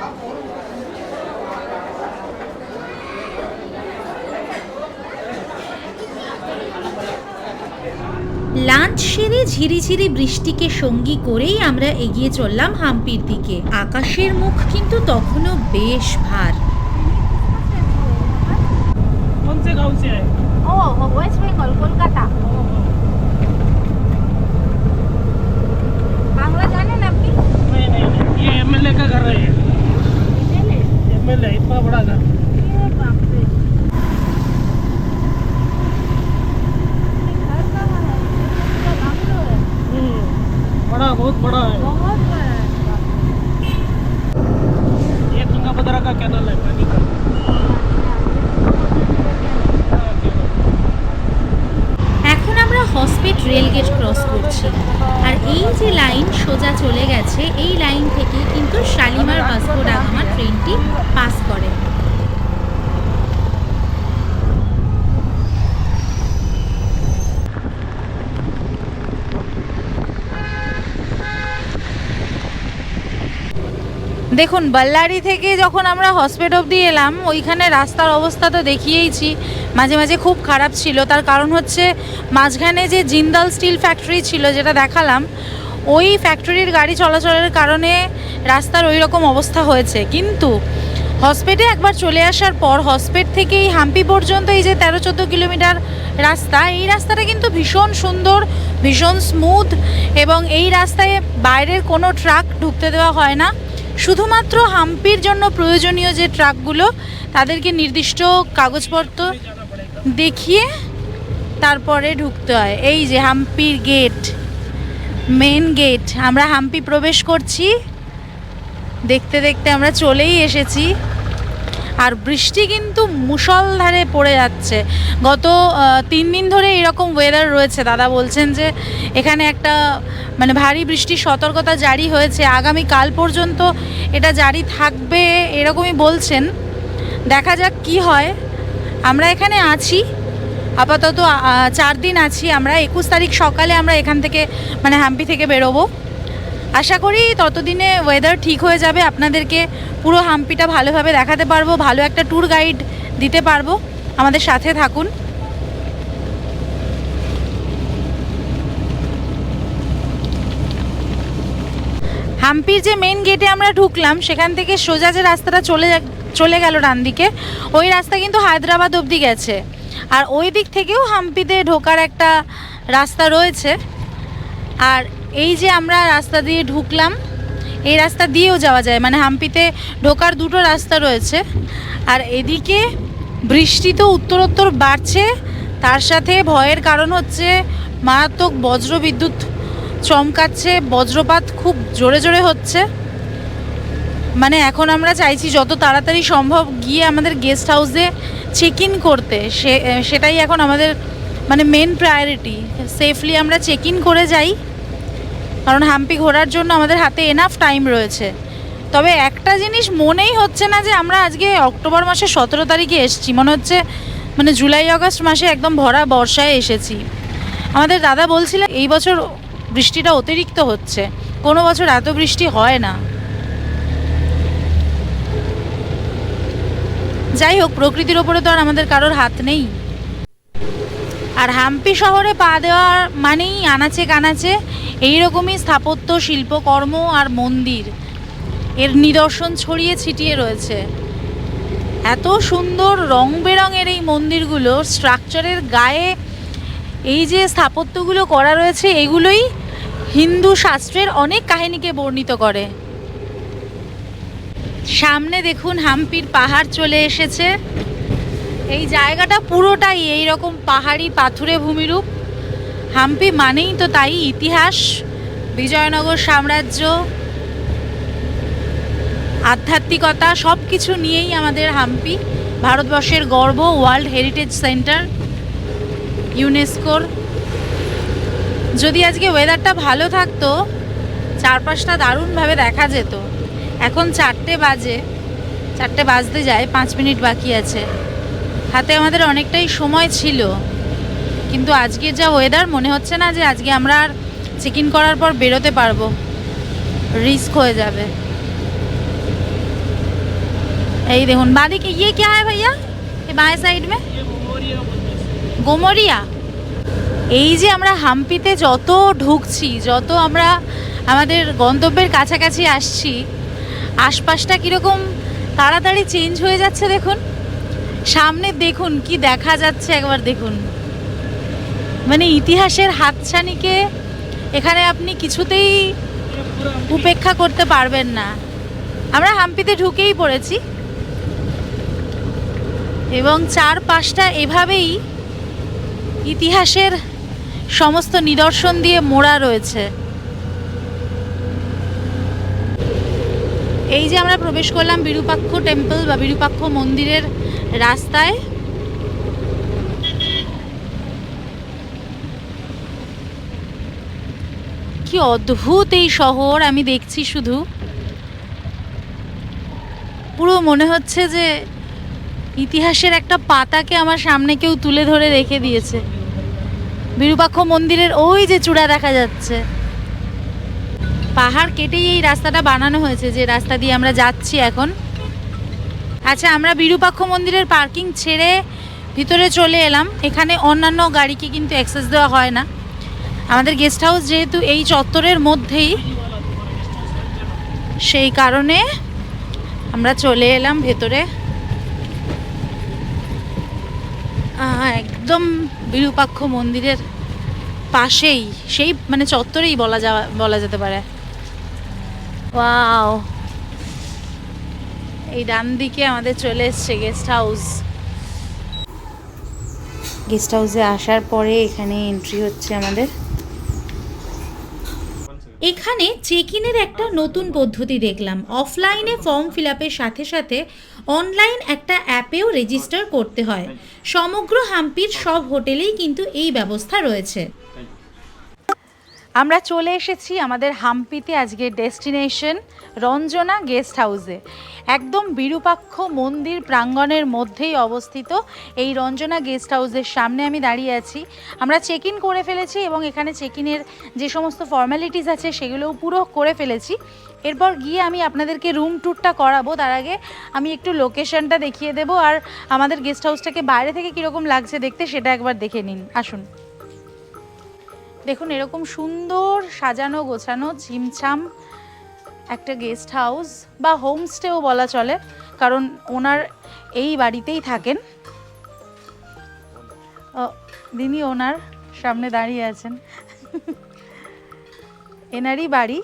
লাঞ্চ সেরে ঝিরিঝিরি বৃষ্টিকে সঙ্গী করেই আমরা এগিয়ে চললাম হাম্পির দিকে। আকাশের মুখ কিন্তু তখনও বেশ ভার। कौन से गांव से आए? ও ওয়েস্ট বেঙ্গল, কলকাতা। বাংলা জানেন আপনি? नहीं नहीं नहीं, ये एमएलए का घर है। एमएलए इतना बड़ा घर। बड़ा, बहुत बड़ा है। ये तुंगाभद्रा का कैनल है, पानी का। এখন আমরা হসপিট রেলগেট ক্রস করছি, আর এই যে লাইন সোজা চলে গেছে, এই লাইন থেকে কিন্তু শালিমার ভাস্কো ডা গামা ট্রেনটি পাস করে। দেখুন, বল্লারি থেকে যখন আমরা হসপিটাল অবধি এলাম, ওইখানে রাস্তার অবস্থা তো দেখিয়েইছি, মাঝে মাঝে খুব খারাপ ছিল। তার কারণ হচ্ছে মাঝখানে যে জিন্দাল স্টিল ফ্যাক্টরি ছিল যেটা দেখালাম, ওই ফ্যাক্টরির গাড়ি চলাচলের কারণে রাস্তার ওই রকম অবস্থা হয়েছে। কিন্তু হসপিটালে একবার চলে আসার পর হসপিটাল থেকে এই হাম্পি পর্যন্ত এই যে 13-14 কিলোমিটার রাস্তা, এই রাস্তাটা কিন্তু ভীষণ সুন্দর, ভীষণ স্মুথ, এবং এই রাস্তায় বাইরের কোনো ট্রাক ঢুকতে দেওয়া হয় না। শুধুমাত্র হাম্পির জন্য প্রয়োজনীয় যে ট্রাকগুলো, তাদেরকে নির্দিষ্ট কাগজপত্র দেখিয়ে তারপরে ঢুকতে হয়। এই যে হাম্পির গেট, মেন গেট। আমরা হাম্পি প্রবেশ করছি, দেখতে দেখতে আমরা চলেই এসেছি। আর বৃষ্টি কিন্তু মুষলধারে পড়ে যাচ্ছে। গত 3 দিন ধরে এরকম ওয়েদার রয়েছে। দাদা বলছেন যে এখানে একটা মানে ভারী বৃষ্টির সতর্কতা জারি হয়েছে, আগামী কাল পর্যন্ত এটা জারি থাকবে এরকমই বলছেন। দেখা যাক কি হয়। আমরা এখানে আছি আপাতত 4 দিন আছি আমরা। 21 তারিখ সকালে আমরা এখান থেকে মানে হাম্পি থেকে বেরোবো। আশা করি ততদিনে ওয়েদার ঠিক হয়ে যাবে, আপনাদেরকে পুরো হাম্পিটা ভালোভাবে দেখাতে পারবো, ভালো একটা ট্যুর গাইড দিতে পারবো। আমাদের সাথে থাকুন। হাম্পির যে মেন গেটে আমরা ঢুকলাম, সেখান থেকে সোজা যে রাস্তাটা চলে গেল ডান দিকে, ওই রাস্তা কিন্তু হায়দ্রাবাদ অবধি গেছে। আর ওই দিক থেকেও হাম্পিতে ঢোকার একটা রাস্তা রয়েছে। আর এই যে আমরা রাস্তা দিয়ে ঢুকলাম, এই রাস্তা দিয়েও যাওয়া যায়, মানে হাম্পিতে ঢোকার 2টো রাস্তা রয়েছে। আর এদিকে বৃষ্টি তো উত্তরোত্তর বাড়ছে, তার সাথে ভয়ের কারণ হচ্ছে মারাত্মক বজ্রবিদ্যুৎ চমকাচ্ছে, বজ্রপাত খুব জোরে জোরে হচ্ছে। মানে এখন আমরা চাইছি যত তাড়াতাড়ি সম্ভব গিয়ে আমাদের গেস্ট হাউসে চেক ইন করতে, সেটাই এখন আমাদের মানে মেন প্রায়োরিটি। সেফলি আমরা চেক ইন করে যাই, কারণ হাম্পি ঘোরার জন্য আমাদের হাতে এনাফ টাইম রয়েছে। তবে একটা জিনিস মনেই হচ্ছে না যে আমরা আজকে অক্টোবর মাসে 17 তারিখে এসেছি, মনে হচ্ছে মানে জুলাই আগস্ট মাসে একদম ভরা বর্ষায় এসেছি। আমাদের দাদা বলছিলেন এই বছর বৃষ্টিটা অতিরিক্ত হচ্ছে, কোনো বছর এত বৃষ্টি হয় না। যাই হোক, প্রকৃতির ওপরে তো আর আমাদের কারোর হাত নেই। আর হাম্পি শহরে পা দেওয়ার মানেই আনাচে কানাচে এইরকমই স্থাপত্য, শিল্পকর্ম আর মন্দির এর নিদর্শন ছড়িয়ে ছিটিয়ে রয়েছে। এত সুন্দর রং বেরঙের এই মন্দিরগুলো, স্ট্রাকচারের গায়ে এই যে স্থাপত্যগুলো করা রয়েছে, এগুলোই হিন্দু শাস্ত্রের অনেক কাহিনীকে বর্ণিত করে। সামনে দেখুন হাম্পির পাহাড় চলে এসেছে। এই জায়গাটা পুরোটাই এই রকম পাহাড়ি পাথুরে ভূমিরূপ। হাম্পি মানেই তো তাই ইতিহাস, বিজয়নগর সাম্রাজ্য, আধ্যাত্মিকতা সব কিছু নিয়েই আমাদের হাম্পি, ভারতবর্ষের গর্ব, ওয়ার্ল্ড হেরিটেজ সেন্টার, ইউনেস্কোর। যদি আজকে ওয়েদারটা ভালো থাকতো, চারপাশটা দারুণভাবে দেখা যেত। এখন 4টে বাজে, 4টে বাজতে যায়, 5 মিনিট বাকি আছে। হাতে আমাদের অনেকটাই সময় ছিল, কিন্তু আজকে যা ওয়েদার, মনে হচ্ছে না যে আজকে আমরা আর চেক ইন করার পর বেরোতে পারবো, রিস্ক হয়ে যাবে। এই দেখুন বাদিকে, ইয়ে क्या है भैया, ये बाएं साइड में ये मोरिया बोलते हैं। গোমরিয়া। এই যে আমরা হাম্পিতে যত ঢুকছি, যত আমরা আমাদের গন্তব্যের কাছাকাছি আসছি, আশপাশটা কীরকম তাড়াতাড়ি চেঞ্জ হয়ে যাচ্ছে দেখুন। সামনে দেখুন কি দেখা যাচ্ছে, একবার দেখুন। মানে ইতিহাসের হাতছানিকে এখানে আপনি কিছুতেই ये पूरा উপেক্ষা করতে পারবেন না। আমরা হাম্পিতে ঢুকেই পড়েছি এবং চারপাশটা এভাবেই ইতিহাসের সমস্ত নিদর্শন দিয়ে মোড়া রয়েছে। এই যে আমরা প্রবেশ করলাম বিরূপাক্ষ টেম্পল বা বিরূপাক্ষ মন্দিরের রাস্তায়। কি অদ্ভুত এই শহর, আমি দেখছি শুধু, পুরো মনে হচ্ছে যে ইতিহাসের একটা পাতাকে আমার সামনে কেউ তুলে ধরে রেখে দিয়েছে। বিরূপাক্ষ মন্দিরের ওই যে চূড়া দেখা যাচ্ছে। পাহাড় কেটেই এই রাস্তাটা বানানো হয়েছে, যে রাস্তা দিয়ে আমরা যাচ্ছি এখন। আচ্ছা, আমরা বিরূপাক্ষ মন্দিরের পার্কিং ছেড়ে ভিতরে চলে এলাম। এখানে অন্যান্য গাড়িকে কিন্তু অ্যাক্সেস দেওয়া হয় না। আমাদের গেস্ট হাউস যেহেতু এই চত্বরের মধ্যেই, সেই কারণে আমরা চলে এলাম ভেতরে। একদম বিরূপাক্ষ মন্দিরের পাশেই, সেই মানে চত্বরেই বলা যেতে পারে। ওয়াও, এই ডান দিকে আমাদের চলে এসছে গেস্ট হাউস। গেস্ট হাউসে আসার পরে এখানে এন্ট্রি হচ্ছে আমাদের। এখানে চেক ইনের একটা নতুন পদ্ধতি দেখলাম। অফলাইনে ফর্ম ফিল আপের সাথে সাথে অনলাইন একটা অ্যাপেও রেজিস্টার করতে হয়। সমগ্র হাম্পির সব হোটেলেই কিন্তু এই ব্যবস্থা রয়েছে। আমরা চলে এসেছি আমাদের হাম্পিতে আজকের ডেস্টিনেশন রঞ্জনা গেস্ট হাউসে। একদম বিরূপাক্ষ মন্দির প্রাঙ্গণের মধ্যেই অবস্থিত এই রঞ্জনা গেস্ট হাউসের সামনে আমি দাঁড়িয়ে আছি। আমরা চেক ইন করে ফেলেছি এবং এখানে চেক ইনের যে সমস্ত ফর্ম্যালিটিস আছে সেগুলোও পুরো করে ফেলেছি। এরপর গিয়ে আমি আপনাদেরকে রুম ট্যুরটা করাবো। তার আগে আমি একটু লোকেশনটা দেখিয়ে দেবো, আর আমাদের গেস্ট হাউসটাকে বাইরে থেকে কীরকম লাগছে দেখতে সেটা একবার দেখে নিন। আসুন, দেখুন এরকম সুন্দর সাজানো গোছানো ঝিমছাম একটা গেস্ট হাউস বা হোমস্টেও বলা চলে, কারণ ওনার এই বাড়িতেই থাকেন। যিনি ওনার সামনে দাঁড়িয়ে আছেন এনারই বাড়ি।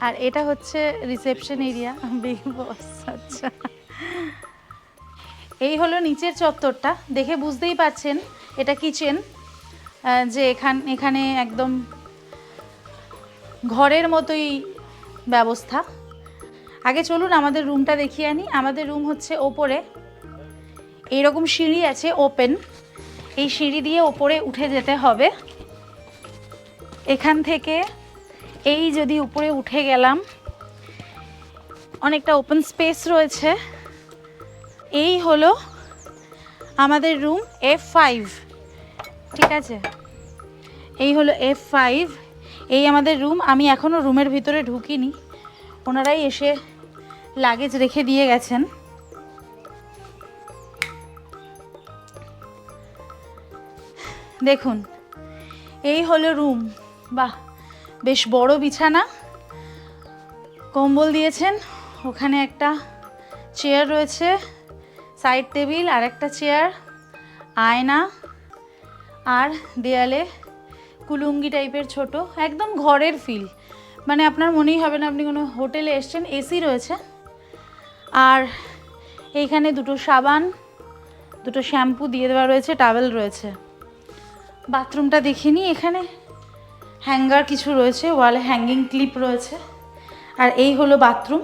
আর এটা হচ্ছে রিসেপশন এরিয়া, বিগ বস। আচ্ছা, এই হলো নিচের চত্বরটা। দেখে বুঝতেই পারছেন এটা কিচেন, যে এখানে একদম ঘরের মতোই ব্যবস্থা। আগে চলুন আমাদের রুমটা দেখিয়ে আনি। আমাদের রুম হচ্ছে ওপরে, এইরকম সিঁড়ি আছে ওপেন, এই সিঁড়ি দিয়ে ওপরে উঠে যেতে হবে। এখান থেকে এই যদি উপরে উঠে গেলাম, অনেকটা ওপেন স্পেস রয়েছে। এই হলো আমাদের রুম F5, ঠিক আছে, এই হলো F5, এই আমাদের রুম। আমি এখনও রুমের ভিতরে ঢুকিনি, ওনারাই এসে লাগেজ রেখে দিয়ে গেছেন। দেখুন এই হলো রুম। বাহ, বেশ বড় বিছানা, কম্বল দিয়েছেন। ওখানে একটা চেয়ার রয়েছে, সাইড টেবিল আর একটা চেয়ার, আয়না, আর দেয়ালে কুলুঙ্গি টাইপের ছোট, একদম ঘরের ফিল। মানে আপনার মনেই হবে না আপনি কোনো হোটেলে এসছেন। এসি রয়েছে, আর এইখানে দুটো সাবান, দুটো শ্যাম্পু দিয়ে দেওয়া রয়েছে, টাওয়েল রয়েছে। বাথরুমটা দেখিনি, এখানে হ্যাঙ্গার কিছু রয়েছে, ওয়ালে হ্যাঙ্গিং ক্লিপ রয়েছে। আর এই হলো বাথরুম।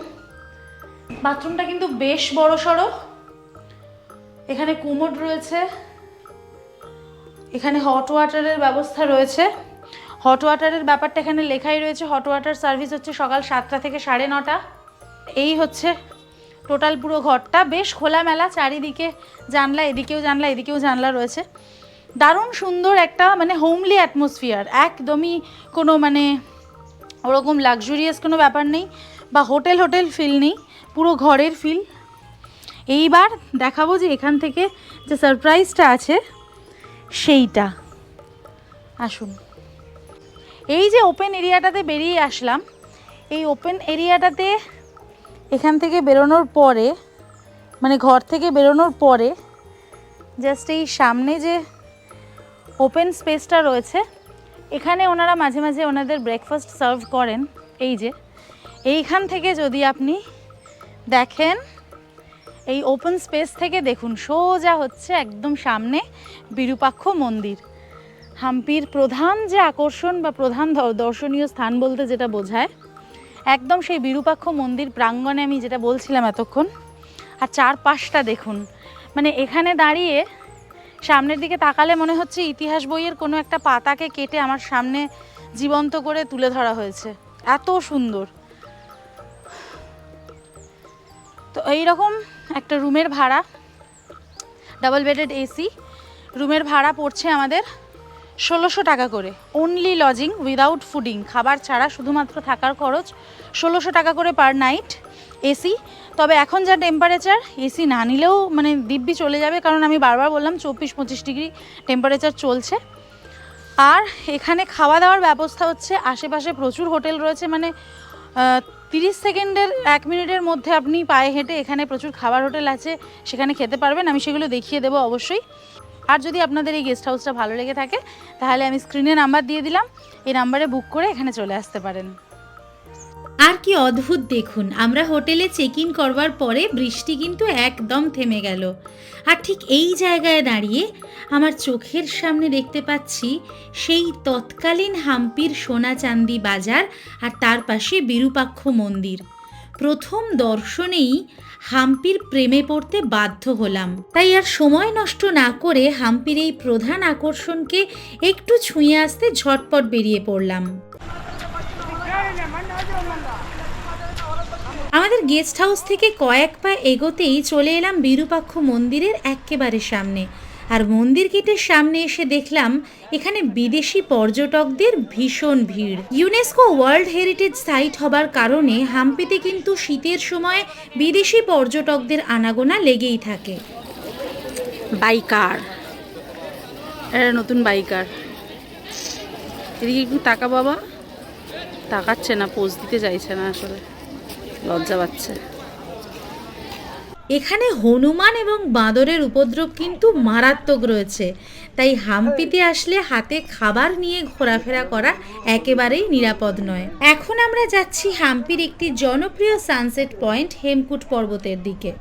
বাথরুমটা কিন্তু বেশ বড় সড়ো। এখানে কুমোড রয়েছে, এখানে হট ওয়াটারের ব্যবস্থা রয়েছে। হট ওয়াটারের ব্যাপারটা এখানে লেখাই রয়েছে, হট ওয়াটার সার্ভিস হচ্ছে সকাল 7টা থেকে 9:30। এই হচ্ছে টোটাল পুরো ঘরটা, বেশ খোলামেলা, চারিদিকে জানলা, এদিকেও জানলা এদিকেও জানলা রয়েছে। দারুণ সুন্দর একটা মানে হোমলি অ্যাটমসফিয়ার, একদমই কোনো মানে ওরকম লাক্সুরিয়াস কোনো ব্যাপার নেই বা হোটেল ফিল নেই, পুরো ঘরের ফিল। এইবার দেখাবো যে এখান থেকে যে সারপ্রাইজটা আছে সেইটা। আসুন, এই যে ওপেন এরিয়াটাতে বেরিয়ে আসলাম, এই ওপেন এরিয়াটাতে এখান থেকে বেরোনোর পরে মানে ঘর থেকে বেরোনোর পরে জাস্ট এই সামনে যে ওপেন স্পেসটা রয়েছে, এখানে ওনারা মাঝে মাঝে ওনাদের ব্রেকফাস্ট সার্ভ করেন। এই যে এইখান থেকে যদি আপনি দেখেন, এই ওপেন স্পেস থেকে দেখুন সোজা হচ্ছে একদম সামনে বিরূপাক্ষ মন্দির। হাম্পির প্রধান যে আকর্ষণ বা প্রধান দর্শনীয় স্থান বলতে যেটা বোঝায়, একদম সেই বিরূপাক্ষ মন্দির প্রাঙ্গণে আমি যেটা বলছিলাম এতক্ষণ। আর চারপাশটা দেখুন, মানে এখানে দাঁড়িয়ে সামনের দিকে তাকালে মনে হচ্ছে ইতিহাস বইয়ের কোনো একটা পাতাকে কেটে আমার সামনে জীবন্ত করে তুলে ধরা হয়েছে, এত সুন্দর। তো এইরকম একটা রুমের ভাড়া, ডাবল বেডেড এসি রুমের ভাড়া পড়ছে আমাদের 1600 টাকা করে, অনলি লজিং উইদাউট ফুডিং, খাবার ছাড়া শুধুমাত্র থাকার খরচ 1600 টাকা করে পার নাইট এসি। তবে এখন যা টেম্পারেচার, এসি না নিলেও মানে দিব্যি চলে যাবে, কারণ আমি বারবার বললাম 24-25 ডিগ্রি টেম্পারেচার চলছে। আর এখানে খাওয়া দাওয়ার ব্যবস্থা হচ্ছে, আশেপাশে প্রচুর হোটেল রয়েছে, মানে 30 সেকেন্ডের 1 মিনিটের মধ্যে আপনি পায়ে হেঁটে এখানে প্রচুর খাবার হোটেল আছে, সেখানে খেতে পারবেন। আমি সেগুলো দেখিয়ে দেবো অবশ্যই। আর যদি আপনাদের এই গেস্ট হাউসটা ভালো লেগে থাকে তাহলে আমি স্ক্রিনে নাম্বার দিয়ে দিলাম, এই নাম্বারে বুক করে এখানে চলে আসতে পারেন। আর কি অদ্ভুত দেখুন, আমরা হোটেলে চেক ইন করবার পরে বৃষ্টি কিন্তু একদম থেমে গেল। আর ঠিক এই জায়গায় দাঁড়িয়ে আমার চোখের সামনে দেখতে পাচ্ছি সেই তৎকালীন হাম্পির সোনা চাঁদি বাজার আর তার পাশে বিরূপাক্ষ মন্দির। প্রথম দর্শনেই হাম্পির প্রেমে পড়তে বাধ্য হলাম। তাই আর সময় নষ্ট না করে হাম্পির এই প্রধান আকর্ষণকে একটু ছুঁয়ে আসতে ঝটপট বেরিয়ে পড়লাম। আমাদের গেস্ট হাউস থেকে কয়েক পা এগোতেই চলে এলাম বিরূপাক্ষ মন্দিরের একেবারে সামনে। আর মন্দির গেটের সামনে এসে দেখলাম এখানে বিদেশি পর্যটকদের ভীষণ ভিড়। ইউনেস্কো ওয়ার্ল্ড হেরিটেজ সাইট হবার কারণে হাম্পিতে কিন্তু শীতের সময় বিদেশি পর্যটকদের আনাগোনা লেগেই থাকে। বাইকার, এটা নতুন বাইকার, এদিকে একটু তাকা বাবা, তাকাচ্ছে না, পোজ দিতে চাইছে না, আসলে লজ্জা পাচ্ছে। এখানে হনুমান এবং বাঁদরের উপদ্রব কিন্তু মারাত্মক রয়েছে, তাই হাম্পিতে আসলে হাতে খাবার নিয়ে ঘোরাফেরা করা একেবারেই নিরাপদ নয়। এখন আমরা যাচ্ছি হাম্পির একটি জনপ্রিয় সানসেট পয়েন্ট হেমকুট পর্বতের দিকে।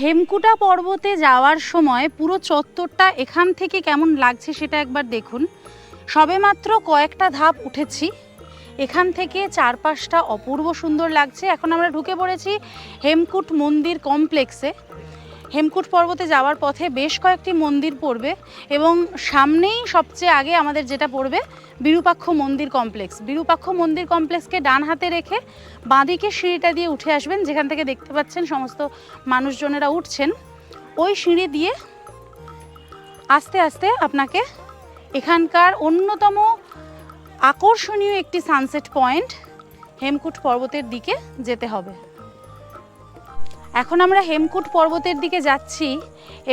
হেমকুটা পর্বতে যাওয়ার সময় পুরো চত্বরটা এখান থেকে কেমন লাগছে সেটা একবার দেখুন। সবেমাত্র কয়েকটা ধাপ উঠেছি, এখান থেকে চারপাশটা অপূর্ব সুন্দর লাগছে। এখন আমরা ঢুকে পড়েছি হেমকুট মন্দির কমপ্লেক্সে। হেমকুট পর্বতে যাওয়ার পথে বেশ কয়েকটি মন্দির পড়বে এবং সামনেই সবচেয়ে আগে আমাদের যেটা পড়বে বিরূপাক্ষ মন্দির কমপ্লেক্স। বিরূপাক্ষ মন্দির কমপ্লেক্সকে ডান হাতে রেখে বাঁদিকে সিঁড়িটা দিয়ে উঠে আসবেন, যেখান থেকে দেখতে পাচ্ছেন সমস্ত মানুষজনেরা উঠছেন। ওই সিঁড়ি দিয়ে আস্তে আস্তে আপনাকে এখানকার অন্যতম আকর্ষণীয় একটি সানসেট পয়েন্ট হেমকুট পর্বতের দিকে যেতে হবে। এখন আমরা হেমকুট পর্বতের দিকে যাচ্ছি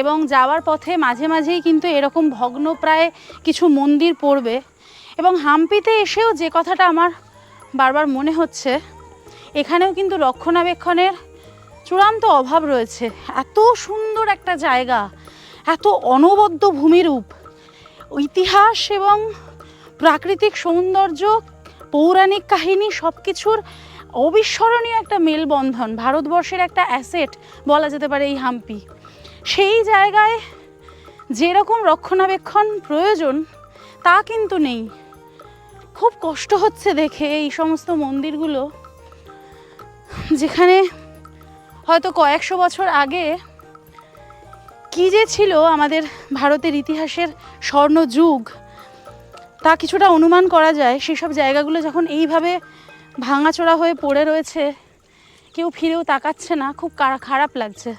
এবং যাওয়ার পথে মাঝে মাঝেই কিন্তু এরকম ভগ্নপ্রায় কিছু মন্দির পড়বে। এবং হাম্পিতে এসেও যে কথাটা আমার বারবার মনে হচ্ছে, এখানেও কিন্তু রক্ষণাবেক্ষণের চূড়ান্ত অভাব রয়েছে। এত সুন্দর একটা জায়গা, এত অনবদ্য ভূমিরূপ, ইতিহাস এবং প্রাকৃতিক সৌন্দর্য, পৌরাণিক কাহিনী সব কিছুর অবিস্মরণীয় একটা মেলবন্ধন, ভারতবর্ষের একটা অ্যাসেট বলা যেতে পারে এই হাম্পি। সেই জায়গায় যেরকম রক্ষণাবেক্ষণ প্রয়োজন তা কিন্তু নেই। খুব কষ্ট হচ্ছে দেখে এই সমস্ত মন্দিরগুলো যেখানে হয়তো কয়েকশো বছর আগে কী যে ছিল আমাদের ভারতের ইতিহাসের স্বর্ণযুগ তা কিছুটা অনুমান করা যায়। সেসব জায়গাগুলো যখন এইভাবে ভাঙাচোরা হয়ে পড়ে রয়েছে, কেউ ফিরেও তাকাচ্ছে না, খুব খারাপ লাগছে।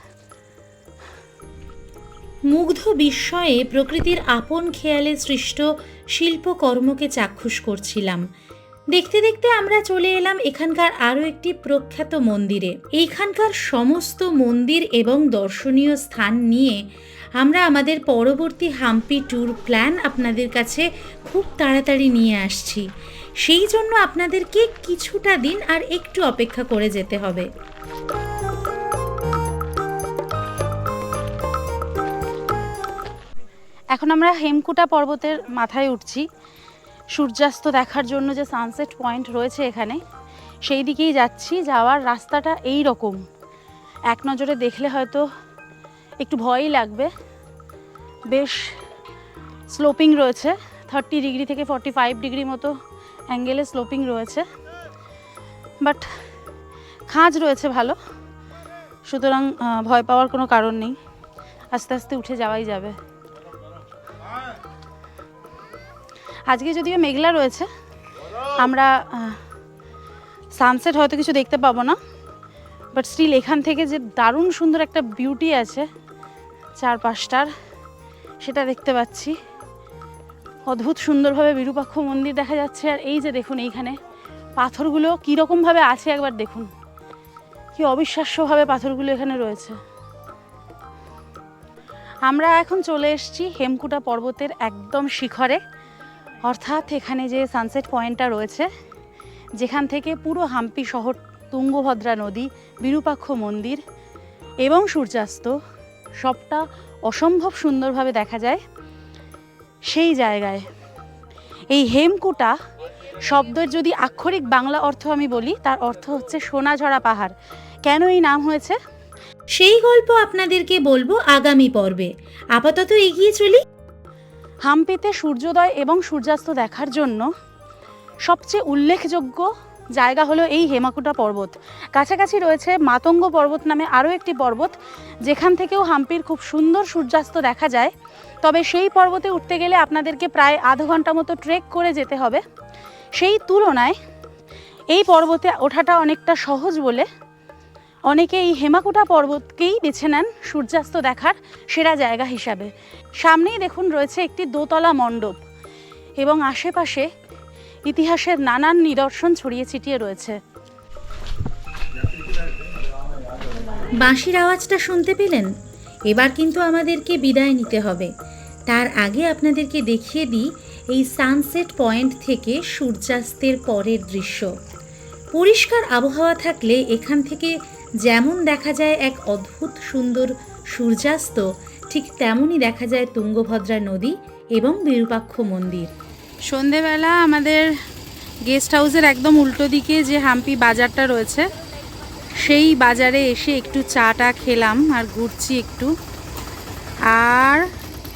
মুগ্ধ বিস্ময়ে প্রকৃতির আপন খেয়ালে সৃষ্ট শিল্পকর্মকে চাক্ষুষ করছিলাম। দেখতে দেখতে আমরা চলে এলাম এখানকার আরও একটি প্রখ্যাত মন্দিরে। এইখানকার সমস্ত মন্দির এবং দর্শনীয় স্থান নিয়ে আমরা আমাদের পরবর্তী হাম্পি ট্যুর প্ল্যান আপনাদের কাছে খুব তাড়াতাড়ি নিয়ে আসছি। সেই জন্য আপনাদেরকে কিছুটা দিন আর একটু অপেক্ষা করে যেতে হবে। এখন আমরা হেমকুটা পর্বতের মাথায় উঠছি। সূর্যাস্ত দেখার জন্য যে সানসেট পয়েন্ট রয়েছে এখানে, সেই দিকেই যাচ্ছি। যাওয়ার রাস্তাটা এই রকম, এক নজরে দেখলে হয়তো একটু ভয়ই লাগবে। বেশ স্লোপিং রয়েছে, 30 ডিগ্রি থেকে 45 ডিগ্রি মতো অ্যাঙ্গেলে স্লোপিং রয়েছে, বাট খাঁজ রয়েছে ভালো, সুতরাং ভয় পাওয়ার কোনো কারণ নেই। আস্তে আস্তে উঠে যাওয়াই যাবে। আজকে যদিও মেঘলা রয়েছে, আমরা সানসেট হয়তো কিছু দেখতে পাবো না, বাট স্টিল এখান থেকে যে দারুণ সুন্দর একটা বিউটি আছে চারপাশটার, সেটা দেখতে পাচ্ছি। অদ্ভুত সুন্দরভাবে বিরূপাক্ষ মন্দির দেখা যাচ্ছে। আর এই যে দেখুন এইখানে পাথরগুলো কীরকমভাবে আছে একবার দেখুন, কি অবিশ্বাস্যভাবে পাথরগুলো এখানে রয়েছে। আমরা এখন চলে এসেছি হেমকুটা পর্বতের একদম শিখরে, অর্থাৎ এখানে যে সানসেট পয়েন্টটা রয়েছে, যেখান থেকে পুরো হাম্পি শহর, তুঙ্গভদ্রা নদী, বিরূপাক্ষ মন্দির এবং সূর্যাস্ত সবটা অসম্ভব সুন্দরভাবে দেখা যায়। সেই জায়গায় এই হেমকুটা শব্দের যদি আক্ষরিক বাংলা অর্থ আমি বলি, তার অর্থ হচ্ছে সোনাঝরা পাহাড়। কেন এই নাম হয়েছে সেই গল্প আপনাদেরকে বলবো আগামী পর্বে। আপাতত এগিয়ে চলি। হাম্পিতে সূর্যোদয় এবং সূর্যাস্ত দেখার জন্য সবচেয়ে উল্লেখযোগ্য জায়গা হলো এই হেমকুটা পর্বত। কাছাকাছি রয়েছে মাতঙ্গ পর্বত নামে আরও একটি পর্বত, যেখান থেকেও হাম্পির খুব সুন্দর সূর্যাস্ত দেখা যায়। তবে সেই পর্বতে উঠতে গেলে আপনাদেরকে প্রায় আধা ঘন্টা মতো ট্রেক করে যেতে হবে। সেই তুলনায় এই পর্বতে ওঠাটা অনেকটা সহজ বলে অনেকে এই হেমকুটা পর্বতকেই বেছে নেন সূর্যাস্ত দেখার সেরা জায়গা হিসাবে। সামনেই দেখুন রয়েছে একটি দোতলা মণ্ডপ এবং আশেপাশে ইতিহাসের নানান নিদর্শন ছড়িয়ে ছিটিয়ে রয়েছে। বাঁশির আওয়াজটা শুনতে পেলেন? এবার কিন্তু আমাদেরকে বিদায় নিতে হবে। তার আগে আপনাদেরকে দেখিয়ে দিই এই সানসেট পয়েন্ট থেকে সূর্যাস্তের পরের দৃশ্য। পরিষ্কার আবহাওয়া থাকলে এখান থেকে যেমন দেখা যায় এক অদ্ভুত সুন্দর সূর্যাস্ত, ঠিক তেমনই দেখা যায় তুঙ্গভদ্রা নদী এবং বিরূপাক্ষ মন্দির। সন্ধেবেলা আমাদের গেস্ট হাউসের একদম উল্টো দিকে যে হাম্পি বাজারটা রয়েছে, সেই বাজারে এসে একটু চাটা খেলাম আর ঘুরছি একটু। আর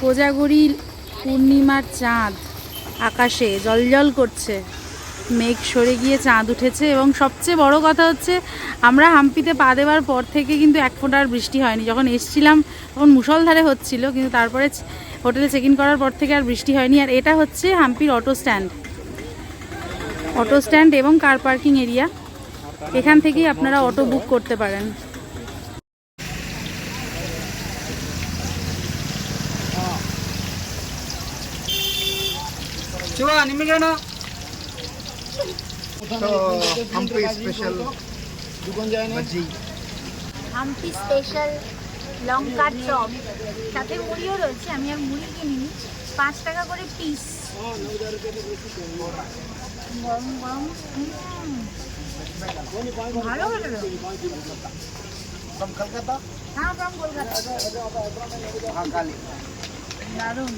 কোজাগরি পূর্ণিমার চাঁদ আকাশে জলজল করছে, মেঘ সরে গিয়ে চাঁদ উঠেছে। এবং সবচেয়ে বড় কথা হচ্ছে, আমরা হাম্পিতে পা দেওয়ার পর থেকে কিন্তু এক ফোঁটা আর বৃষ্টি হয়নি। যখন এসছিলাম তখন মুষলধারে হচ্ছিল, কিন্তু তারপরে হোটেলে চেক ইন করার পর থেকে আর বৃষ্টি হয়নি। আর এটা হচ্ছে হাম্পির অটো স্ট্যান্ড এবং কার পার্কিং এরিয়া। এখান থেকেই আপনারা অটো বুক করতে পারেন। হাম্পি স্পেশাল হাম্পি স্পেশাল লঙ্কা চপ, সাথে মুড়িও রয়েছে। আমি আর মুড়ি কিনিনি, 5 টাকা করে পিস। গরম গরম, ভালো হলো। কলকাতা, হ্যাঁ ফ্রম কলকাতা। দারুণ।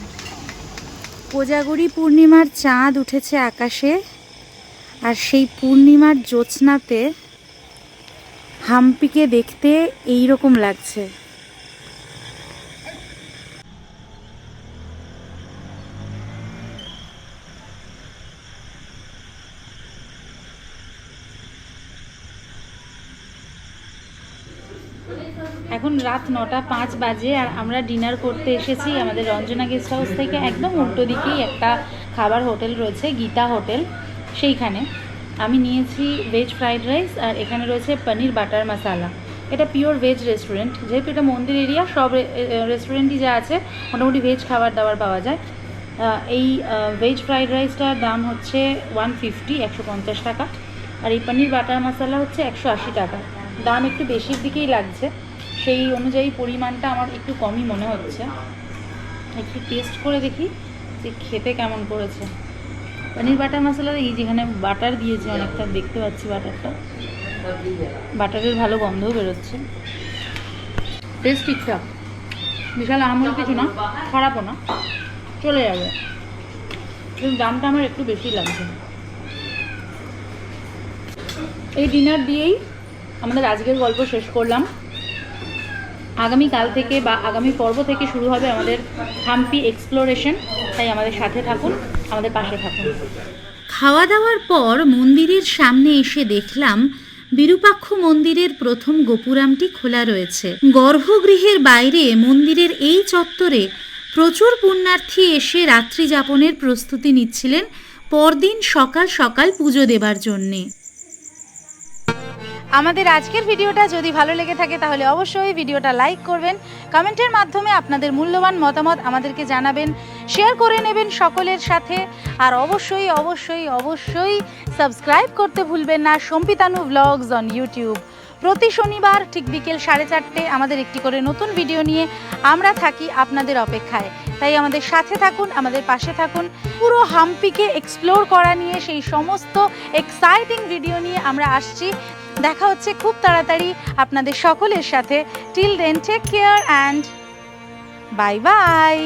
কোজাগরি পূর্ণিমার চাঁদ উঠেছে আকাশে, আর সেই পূর্ণিমার জ্যোৎস্নাতে হাম্পিকে দেখতে এই রকম লাগছে। এখন রাত 9:05 বাজে আর আমরা ডিনার করতে এসেছি আমাদের রঞ্জনা গেস্ট হাউস থেকে একদম উল্টো দিকেই একটা খাবার হোটেল রয়েছে, গীতা হোটেল, সেইখানে। আমি নিয়েছি ভেজ ফ্রাইড রাইস আর এখানে রয়েছে পনির বাটার মশালা। এটা পিওর ভেজ রেস্টুরেন্ট, যেহেতু এটা মন্দির এরিয়া, সব রেস্টুরেন্টই যা আছে মোটামুটি ভেজ খাবার দাবার পাওয়া যায়। এই ভেজ ফ্রাইড রাইসটার দাম হচ্ছে 150 টাকা, আর এই পনির বাটার মশালা হচ্ছে 180 টাকা। দাম একটু বেশির দিকেই লাগছে, সেই অনুযায়ী পরিমাণটা আমার একটু কমই মনে হচ্ছে। একটু টেস্ট করে দেখি যে খেতে কেমন করেছে। পনির বাটার মশলা, এই যেখানে বাটার দিয়েছে অনেকটা, দেখতে পাচ্ছি বাটারের ভালো গন্ধও বেরোচ্ছে। টেস্ট ঠিকঠাক, বিশাল আমল কিছু না, খারাপও না, চলে যাবে, কিন্তু দামটা আমার একটু বেশি লাগছে। এই ডিনার দিয়েই আমাদের আজকের গল্প শেষ করলাম। আগামীকাল থেকে বা আগামী পর্ব থেকে শুরু হবে আমাদের হাম্পি এক্সপ্লোরেশন, তাই আমাদের সাথে থাকুন, আমাদের পাশে থাকুন। খাওয়া দাওয়ার পর মন্দিরের সামনে এসে দেখলাম বিরূপাক্ষ মন্দিরের প্রথম গোপুরামটি খোলা রয়েছে। গর্ভগৃহের বাইরে মন্দিরের এই চত্বরে প্রচুর পুণ্যার্থী এসে রাত্রি যাপনের প্রস্তুতি নিচ্ছিলেন পরদিন সকাল সকাল পুজো দেবার জন্যে। আমাদের আজকের ভিডিওটা যদি ভালো লেগে থাকে তাহলে অবশ্যই ভিডিওটা লাইক করবেন, কমেন্টের মাধ্যমে আপনাদের মূল্যবান মতামত আমাদেরকে জানাবেন, শেয়ার করে নেবেন সকলের সাথে, আর অবশ্যই অবশ্যই অবশ্যই সাবস্ক্রাইব করতে ভুলবেন না সম্পিতানু ব্লগস অন ইউটিউব। প্রতি শনিবার ঠিক বিকেল 4:30 আমাদের একটি করে নতুন ভিডিও নিয়ে আমরা থাকি আপনাদের অপেক্ষায়, তাই আমাদের সাথে থাকুন, আমাদের পাশে থাকুন। পুরো হাম্পিকে এক্সপ্লোর করা নিয়ে সেই সমস্ত এক্সাইটিং ভিডিও নিয়ে আমরা আসছি। দেখা হচ্ছে খুব তাড়াতাড়ি আপনাদের সকলের সাথে। Till then take care and bye by.